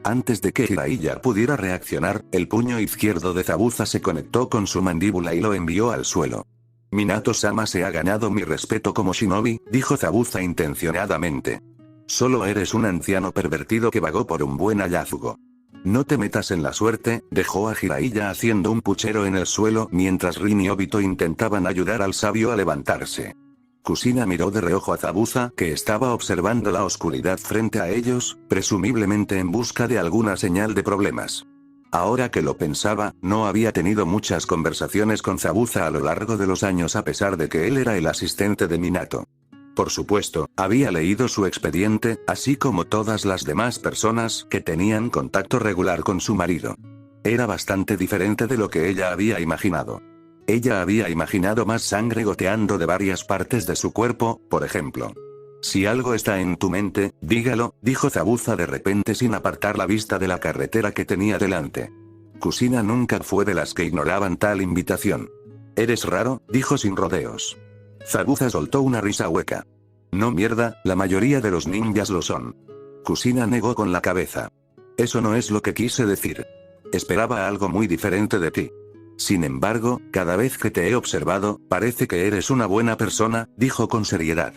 Antes de que Jiraiya pudiera reaccionar, el puño izquierdo de Zabuza se conectó con su mandíbula y lo envió al suelo. Minato-sama se ha ganado mi respeto como shinobi, dijo Zabuza intencionadamente. Solo eres un anciano pervertido que vagó por un buen hallazgo. No te metas en la suerte, dejó a Jiraiya haciendo un puchero en el suelo mientras Rin y Obito intentaban ayudar al sabio a levantarse. Kusina miró de reojo a Zabuza, que estaba observando la oscuridad frente a ellos, presumiblemente en busca de alguna señal de problemas. Ahora que lo pensaba, no había tenido muchas conversaciones con Zabuza a lo largo de los años a pesar de que él era el asistente de Minato. Por supuesto, había leído su expediente, así como todas las demás personas que tenían contacto regular con su marido. Era bastante diferente de lo que ella había imaginado. Ella había imaginado más sangre goteando de varias partes de su cuerpo, por ejemplo. Si algo está en tu mente, dígalo, dijo Zabuza de repente sin apartar la vista de la carretera que tenía delante. Kusina nunca fue de las que ignoraban tal invitación. Eres raro, dijo sin rodeos. Zabuza soltó una risa hueca. No mierda, la mayoría de los ninjas lo son. Kusina negó con la cabeza. Eso no es lo que quise decir. Esperaba algo muy diferente de ti. Sin embargo, cada vez que te he observado, parece que eres una buena persona, dijo con seriedad.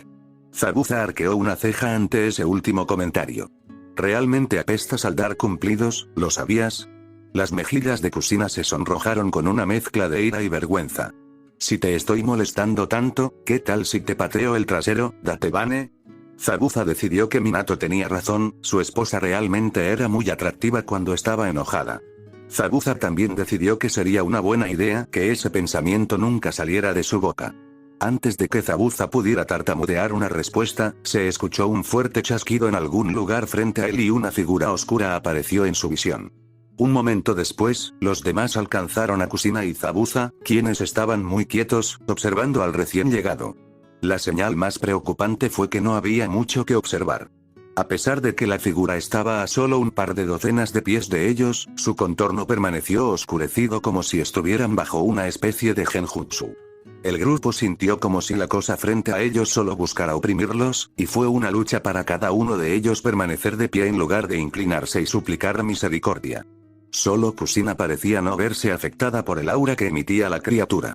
Zabuza arqueó una ceja ante ese último comentario. Realmente apestas al dar cumplidos, ¿lo sabías? Las mejillas de Kusina se sonrojaron con una mezcla de ira y vergüenza. Si te estoy molestando tanto, ¿qué tal si te pateo el trasero, Datebane? Zabuza decidió que Minato tenía razón, su esposa realmente era muy atractiva cuando estaba enojada. Zabuza también decidió que sería una buena idea que ese pensamiento nunca saliera de su boca. Antes de que Zabuza pudiera tartamudear una respuesta, se escuchó un fuerte chasquido en algún lugar frente a él y una figura oscura apareció en su visión. Un momento después, los demás alcanzaron a Kusina y Zabuza, quienes estaban muy quietos, observando al recién llegado. La señal más preocupante fue que no había mucho que observar. A pesar de que la figura estaba a solo un par de docenas de pies de ellos, su contorno permaneció oscurecido como si estuvieran bajo una especie de genjutsu. El grupo sintió como si la cosa frente a ellos solo buscara oprimirlos, y fue una lucha para cada uno de ellos permanecer de pie en lugar de inclinarse y suplicar misericordia. Solo Kusina parecía no verse afectada por el aura que emitía la criatura.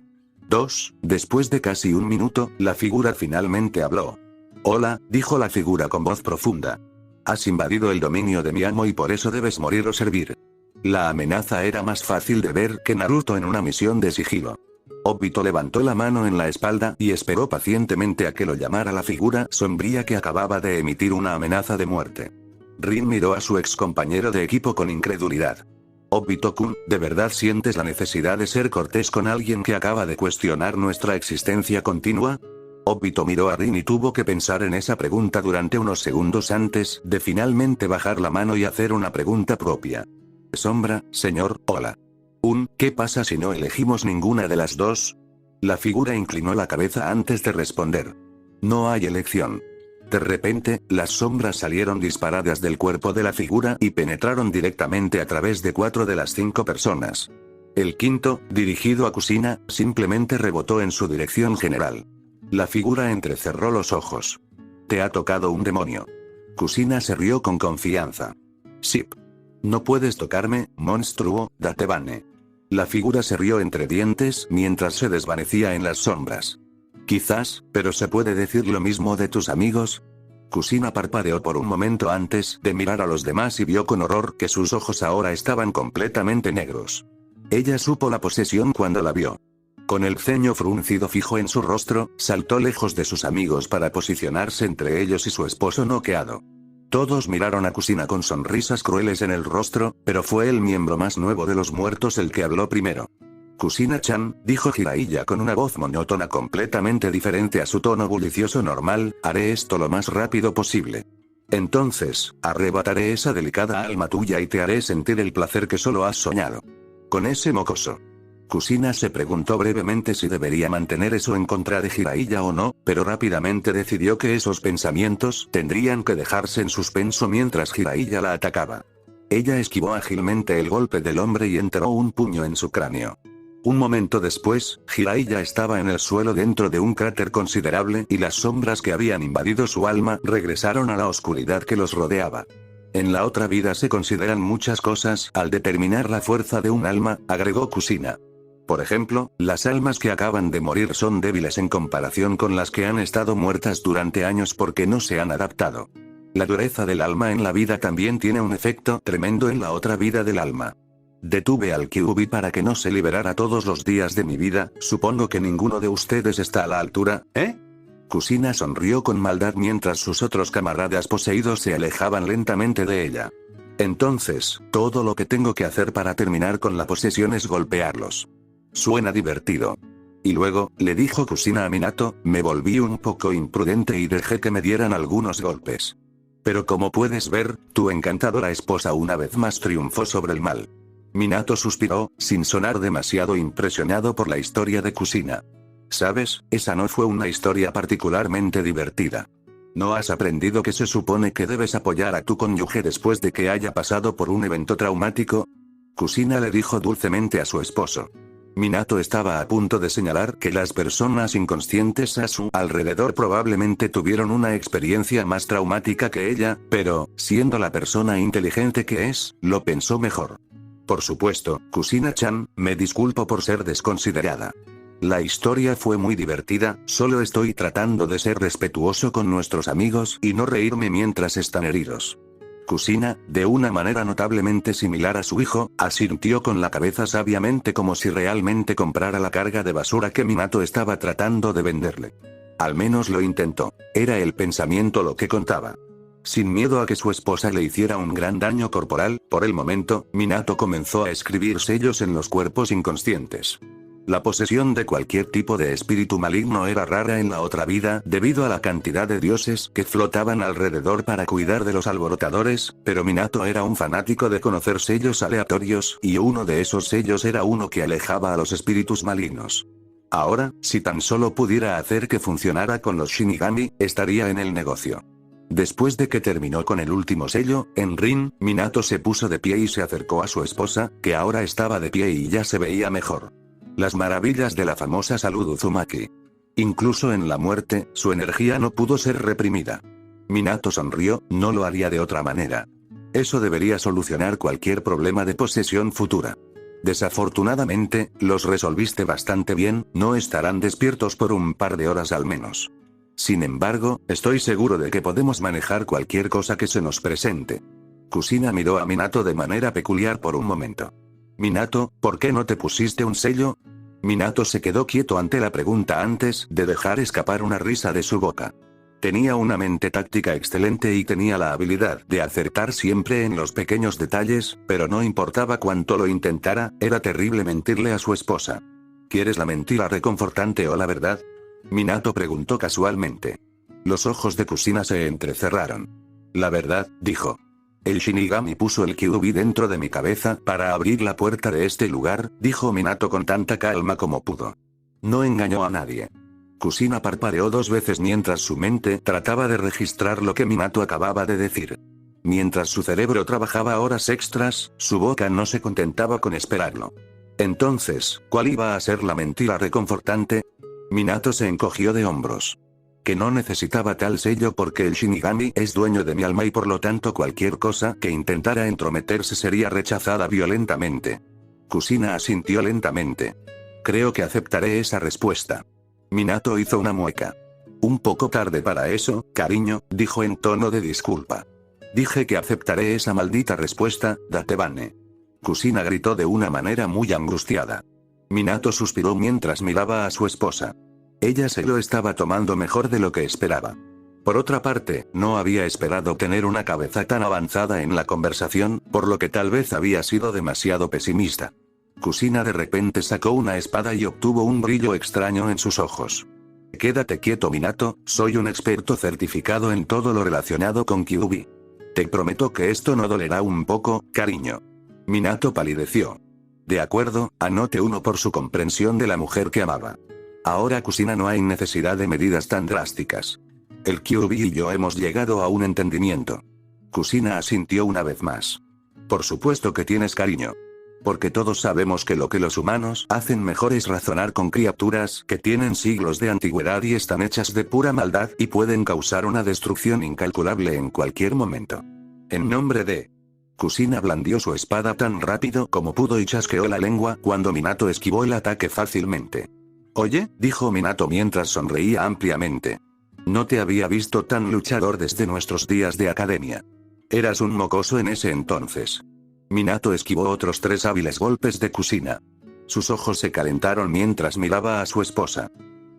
Después de casi un minuto, la figura finalmente habló. Hola, dijo la figura con voz profunda. Has invadido el dominio de mi amo y por eso debes morir o servir. La amenaza era más fácil de ver que Naruto en una misión de sigilo. Obito levantó la mano en la espalda y esperó pacientemente a que lo llamara la figura sombría que acababa de emitir una amenaza de muerte. Rin miró a su ex compañero de equipo con incredulidad. Obito-kun, ¿de verdad sientes la necesidad de ser cortés con alguien que acaba de cuestionar nuestra existencia continua? Obito miró a Rin y tuvo que pensar en esa pregunta durante unos segundos antes de finalmente bajar la mano y hacer una pregunta propia. Sombra, señor, hola. ¿Qué pasa si no elegimos ninguna de las dos? La figura inclinó la cabeza antes de responder. No hay elección. De repente, las sombras salieron disparadas del cuerpo de la figura y penetraron directamente a través de 4 de las 5 personas. El quinto, dirigido a Kusina, simplemente rebotó en su dirección general. La figura entrecerró los ojos. Te ha tocado un demonio. Kusina se rió con confianza. Sip. No puedes tocarme, monstruo, Datebane. La figura se rió entre dientes mientras se desvanecía en las sombras. Quizás, pero ¿se puede decir lo mismo de tus amigos? Kusina parpadeó por un momento antes de mirar a los demás y vio con horror que sus ojos ahora estaban completamente negros. Ella supo la posesión cuando la vio. Con el ceño fruncido fijo en su rostro, saltó lejos de sus amigos para posicionarse entre ellos y su esposo noqueado. Todos miraron a Kusina con sonrisas crueles en el rostro, pero fue el miembro más nuevo de los muertos el que habló primero. Kusina-chan, dijo Jiraiya con una voz monótona completamente diferente a su tono bullicioso normal, haré esto lo más rápido posible. Entonces, arrebataré esa delicada alma tuya y te haré sentir el placer que solo has soñado. Con ese mocoso. Kusina se preguntó brevemente si debería mantener eso en contra de Jiraiya o no, pero rápidamente decidió que esos pensamientos tendrían que dejarse en suspenso mientras Jiraiya la atacaba. Ella esquivó ágilmente el golpe del hombre y enterró un puño en su cráneo. Un momento después, Jiraiya estaba en el suelo dentro de un cráter considerable y las sombras que habían invadido su alma regresaron a la oscuridad que los rodeaba. En la otra vida se consideran muchas cosas al determinar la fuerza de un alma, agregó Kusina. Por ejemplo, las almas que acaban de morir son débiles en comparación con las que han estado muertas durante años porque no se han adaptado. La dureza del alma en la vida también tiene un efecto tremendo en la otra vida del alma. Detuve al Kyuubi para que no se liberara todos los días de mi vida, supongo que ninguno de ustedes está a la altura, ¿eh? Kusina sonrió con maldad mientras sus otros camaradas poseídos se alejaban lentamente de ella. Entonces, todo lo que tengo que hacer para terminar con la posesión es golpearlos. Suena divertido. Y luego, le dijo Kusina a Minato, me volví un poco imprudente y dejé que me dieran algunos golpes. Pero como puedes ver, tu encantadora esposa una vez más triunfó sobre el mal. Minato suspiró, sin sonar demasiado impresionado por la historia de Kusina. ¿Sabes? Esa no fue una historia particularmente divertida. ¿No has aprendido que se supone que debes apoyar a tu cónyuge después de que haya pasado por un evento traumático? Kusina le dijo dulcemente a su esposo. Minato estaba a punto de señalar que las personas inconscientes a su alrededor probablemente tuvieron una experiencia más traumática que ella, pero, siendo la persona inteligente que es, lo pensó mejor. Por supuesto, Kusina-chan, me disculpo por ser desconsiderada. La historia fue muy divertida, solo estoy tratando de ser respetuoso con nuestros amigos y no reírme mientras están heridos. Kusina, de una manera notablemente similar a su hijo, asintió con la cabeza sabiamente como si realmente comprara la carga de basura que Minato estaba tratando de venderle. Al menos lo intentó. Era el pensamiento lo que contaba. Sin miedo a que su esposa le hiciera un gran daño corporal, por el momento, Minato comenzó a escribir sellos en los cuerpos inconscientes. La posesión de cualquier tipo de espíritu maligno era rara en la otra vida debido a la cantidad de dioses que flotaban alrededor para cuidar de los alborotadores, pero Minato era un fanático de conocer sellos aleatorios y uno de esos sellos era uno que alejaba a los espíritus malignos. Ahora, si tan solo pudiera hacer que funcionara con los Shinigami, estaría en el negocio. Después de que terminó con el último sello, en Rin, Minato se puso de pie y se acercó a su esposa, que ahora estaba de pie y ya se veía mejor. Las maravillas de la famosa salud Uzumaki. Incluso en la muerte, su energía no pudo ser reprimida. Minato sonrió, no lo haría de otra manera. Eso debería solucionar cualquier problema de posesión futura. Desafortunadamente, los resolviste bastante bien, no estarán despiertos por un par de horas al menos. Sin embargo, estoy seguro de que podemos manejar cualquier cosa que se nos presente. Kusina miró a Minato de manera peculiar por un momento. Minato, ¿por qué no te pusiste un sello? Minato se quedó quieto ante la pregunta antes de dejar escapar una risa de su boca. Tenía una mente táctica excelente y tenía la habilidad de acertar siempre en los pequeños detalles, pero no importaba cuánto lo intentara, era terrible mentirle a su esposa. ¿Quieres la mentira reconfortante o la verdad? Minato preguntó casualmente. Los ojos de Kusina se entrecerraron. La verdad, dijo. El Shinigami puso el Kyuubi dentro de mi cabeza para abrir la puerta de este lugar, dijo Minato con tanta calma como pudo. No engañó a nadie. Kusina parpadeó 2 veces mientras su mente trataba de registrar lo que Minato acababa de decir. Mientras su cerebro trabajaba horas extras, su boca no se contentaba con esperarlo. Entonces, ¿cuál iba a ser la mentira reconfortante? Minato se encogió de hombros. Que no necesitaba tal sello porque el Shinigami es dueño de mi alma y por lo tanto cualquier cosa que intentara entrometerse sería rechazada violentamente. Kusina asintió lentamente. Creo que aceptaré esa respuesta. Minato hizo una mueca. Un poco tarde para eso, cariño, dijo en tono de disculpa. Dije que aceptaré esa maldita respuesta, Datebane. Kusina gritó de una manera muy angustiada. Minato suspiró mientras miraba a su esposa. Ella se lo estaba tomando mejor de lo que esperaba. Por otra parte, no había esperado tener una cabeza tan avanzada en la conversación, por lo que tal vez había sido demasiado pesimista. Kusina de repente sacó una espada y obtuvo un brillo extraño en sus ojos. Quédate quieto Minato, soy un experto certificado en todo lo relacionado con Kyuubi. Te prometo que esto no dolerá un poco, cariño. Minato palideció. De acuerdo, anote 1 por su comprensión de la mujer que amaba. Ahora Kusina no hay necesidad de medidas tan drásticas. El Kyuubi y yo hemos llegado a un entendimiento. Kusina asintió una vez más. Por supuesto que tienes cariño. Porque todos sabemos que lo que los humanos hacen mejor es razonar con criaturas que tienen siglos de antigüedad y están hechas de pura maldad y pueden causar una destrucción incalculable en cualquier momento. En nombre de... Kusina blandió su espada tan rápido como pudo y chasqueó la lengua cuando Minato esquivó el ataque fácilmente. Oye, dijo Minato mientras sonreía ampliamente. No te había visto tan luchador desde nuestros días de academia. Eras un mocoso en ese entonces. Minato esquivó otros 3 hábiles golpes de Kusina. Sus ojos se calentaron mientras miraba a su esposa.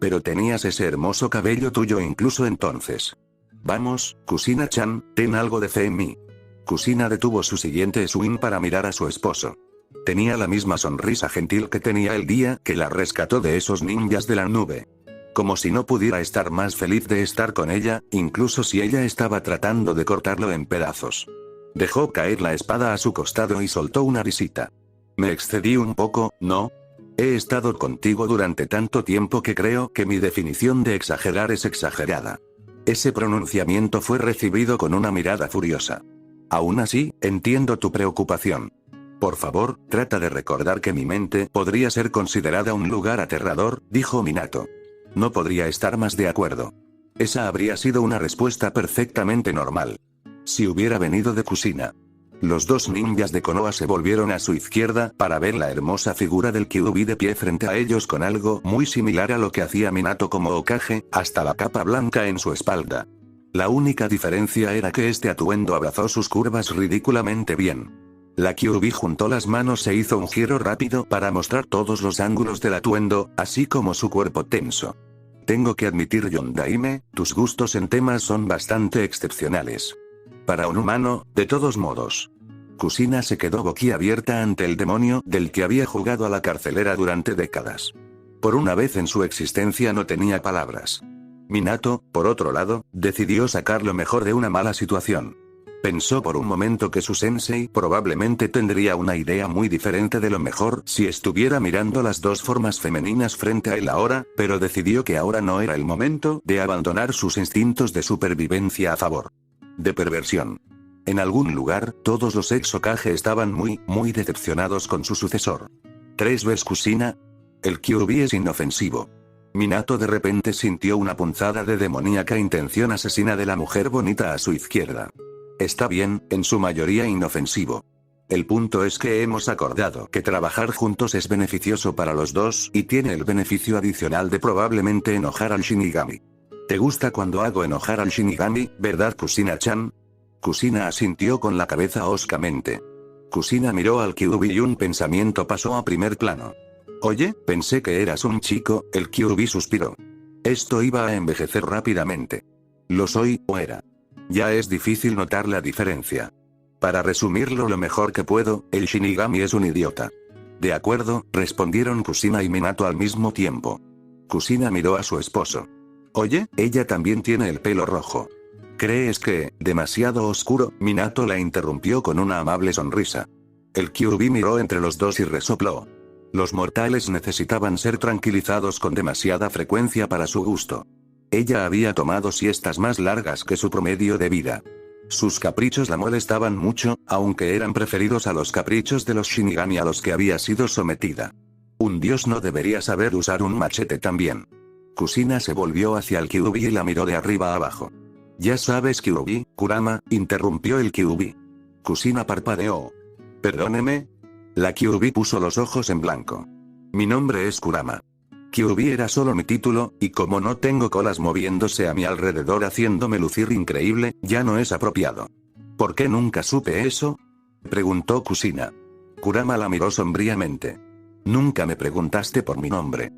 Pero tenías ese hermoso cabello tuyo incluso entonces. Vamos, Kusina-chan, ten algo de fe en mí. Kusina detuvo su siguiente swing para mirar a su esposo. Tenía la misma sonrisa gentil que tenía el día que la rescató de esos ninjas de la nube. Como si no pudiera estar más feliz de estar con ella, incluso si ella estaba tratando de cortarlo en pedazos. Dejó caer la espada a su costado y soltó una risita. Me excedí un poco, ¿no? He estado contigo durante tanto tiempo que creo que mi definición de exagerar es exagerada. Ese pronunciamiento fue recibido con una mirada furiosa. Aún así, entiendo tu preocupación. Por favor, trata de recordar que mi mente podría ser considerada un lugar aterrador, dijo Minato. No podría estar más de acuerdo. Esa habría sido una respuesta perfectamente normal. Si hubiera venido de Kusina. Los dos ninjas de Konoha se volvieron a su izquierda para ver la hermosa figura del Kyuubi de pie frente a ellos con algo muy similar a lo que hacía Minato como Hokage, hasta la capa blanca en su espalda. La única diferencia era que este atuendo abrazó sus curvas ridículamente bien. La Kyuubi juntó las manos e hizo un giro rápido para mostrar todos los ángulos del atuendo, así como su cuerpo tenso. Tengo que admitir, Yondaime, tus gustos en temas son bastante excepcionales. Para un humano, de todos modos. Kusina se quedó boquiabierta ante el demonio del que había jugado a la carcelera durante décadas. Por una vez en su existencia no tenía palabras. Minato, por otro lado, decidió sacar lo mejor de una mala situación. Pensó por un momento que su sensei probablemente tendría una idea muy diferente de lo mejor si estuviera mirando las dos formas femeninas frente a él ahora, pero decidió que ahora no era el momento de abandonar sus instintos de supervivencia a favor de perversión. En algún lugar, todos los ex Hokage estaban muy decepcionados con su sucesor. ¿3 ves Kusina? El Kyuubi es inofensivo. Minato de repente sintió una punzada de demoníaca intención asesina de la mujer bonita a su izquierda. Está bien, en su mayoría inofensivo. El punto es que hemos acordado que trabajar juntos es beneficioso para los dos y tiene el beneficio adicional de probablemente enojar al Shinigami. ¿Te gusta cuando hago enojar al Shinigami, verdad Kusina-chan? Kusina asintió con la cabeza hoscamente. Kusina miró al Kyuubi y un pensamiento pasó a primer plano. Oye, pensé que eras un chico, el Kyuubi suspiró. Esto iba a envejecer rápidamente. Lo soy, o era. Ya es difícil notar la diferencia. Para resumirlo lo mejor que puedo, el Shinigami es un idiota. De acuerdo, respondieron Kusina y Minato al mismo tiempo. Kusina miró a su esposo. Oye, ella también tiene el pelo rojo. ¿Crees que, demasiado oscuro? Minato la interrumpió con una amable sonrisa. El Kyuubi miró entre los dos y resopló. Los mortales necesitaban ser tranquilizados con demasiada frecuencia para su gusto. Ella había tomado siestas más largas que su promedio de vida. Sus caprichos la molestaban mucho, aunque eran preferidos a los caprichos de los Shinigami a los que había sido sometida. Un dios no debería saber usar un machete también. Kusina se volvió hacia el Kyuubi y la miró de arriba a abajo. Ya sabes Kyuubi, Kurama, interrumpió el Kyuubi. Kusina parpadeó. Perdóneme. La Kyuubi puso los ojos en blanco. Mi nombre es Kurama. Kyuubi era solo mi título, y como no tengo colas moviéndose a mi alrededor haciéndome lucir increíble, ya no es apropiado. ¿Por qué nunca supe eso? Preguntó Kusina. Kurama la miró sombríamente. Nunca me preguntaste por mi nombre.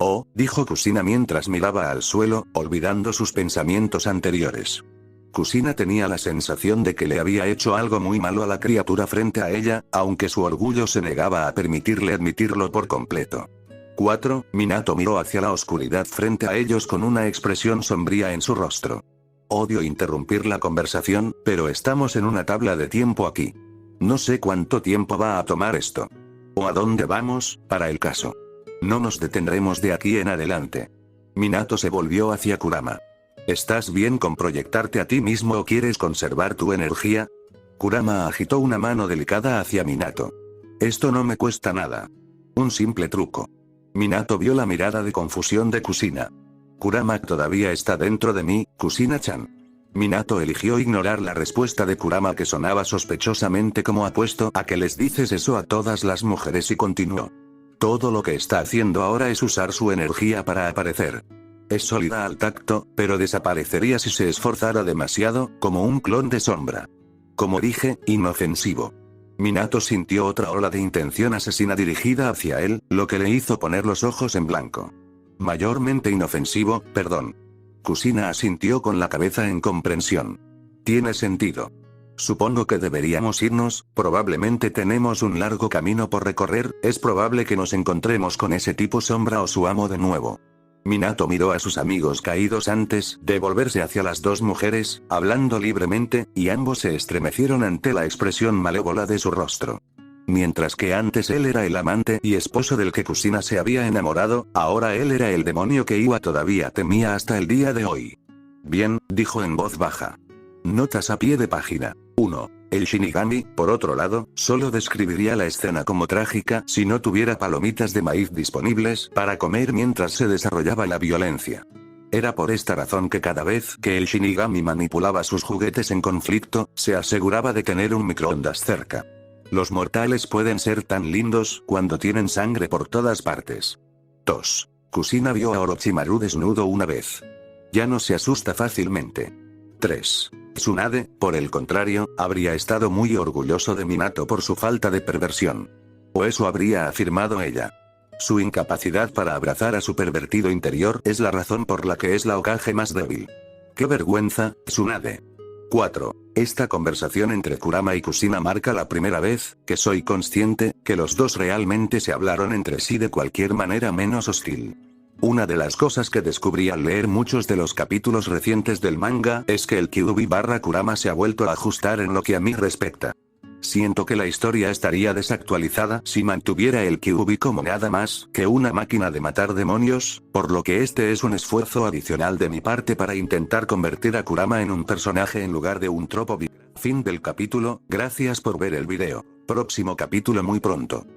Oh, dijo Kusina mientras miraba al suelo, olvidando sus pensamientos anteriores. Kusina tenía la sensación de que le había hecho algo muy malo a la criatura frente a ella, aunque su orgullo se negaba a permitirle admitirlo por completo. 4. Minato miró hacia la oscuridad frente a ellos con una expresión sombría en su rostro. Odio interrumpir la conversación, pero estamos en una tabla de tiempo aquí. No sé cuánto tiempo va a tomar esto. O a dónde vamos, para el caso. No nos detendremos de aquí en adelante. Minato se volvió hacia Kurama. ¿Estás bien con proyectarte a ti mismo o quieres conservar tu energía? Kurama agitó una mano delicada hacia Minato. Esto no me cuesta nada. Un simple truco. Minato vio la mirada de confusión de Kusina. Kurama todavía está dentro de mí, Kusina-chan. Minato eligió ignorar la respuesta de Kurama que sonaba sospechosamente como apuesto a que les dices eso a todas las mujeres y continuó. Todo lo que está haciendo ahora es usar su energía para aparecer. Es sólida al tacto, pero desaparecería si se esforzara demasiado, como un clon de sombra. Como dije, inofensivo. Minato sintió otra ola de intención asesina dirigida hacia él, lo que le hizo poner los ojos en blanco. Mayormente inofensivo, perdón. Kusina asintió con la cabeza en comprensión. Tiene sentido. Supongo que deberíamos irnos, probablemente tenemos un largo camino por recorrer, es probable que nos encontremos con ese tipo sombra o su amo de nuevo. Minato miró a sus amigos caídos antes de volverse hacia las dos mujeres, hablando libremente, y ambos se estremecieron ante la expresión malévola de su rostro. Mientras que antes él era el amante y esposo del que Kusina se había enamorado, ahora él era el demonio que Iwa todavía temía hasta el día de hoy. Bien, dijo en voz baja. Notas a pie de página. 1. El Shinigami, por otro lado, solo describiría la escena como trágica si no tuviera palomitas de maíz disponibles para comer mientras se desarrollaba la violencia. Era por esta razón que cada vez que el Shinigami manipulaba sus juguetes en conflicto, se aseguraba de tener un microondas cerca. Los mortales pueden ser tan lindos cuando tienen sangre por todas partes. 2. Kusina vio a Orochimaru desnudo una vez. Ya no se asusta fácilmente. 3. Tsunade, por el contrario, habría estado muy orgulloso de Minato por su falta de perversión. O eso habría afirmado ella. Su incapacidad para abrazar a su pervertido interior es la razón por la que es la Hokage más débil. ¡Qué vergüenza, Tsunade! 4. Esta conversación entre Kurama y Kusina marca la primera vez que soy consciente que los dos realmente se hablaron entre sí de cualquier manera menos hostil. Una de las cosas que descubrí al leer muchos de los capítulos recientes del manga es que el Kyuubi/Kurama se ha vuelto a ajustar en lo que a mí respecta. Siento que la historia estaría desactualizada si mantuviera el Kyuubi como nada más que una máquina de matar demonios, por lo que este es un esfuerzo adicional de mi parte para intentar convertir a Kurama en un personaje en lugar de un tropo. Fin del capítulo, gracias por ver el video. Próximo capítulo muy pronto.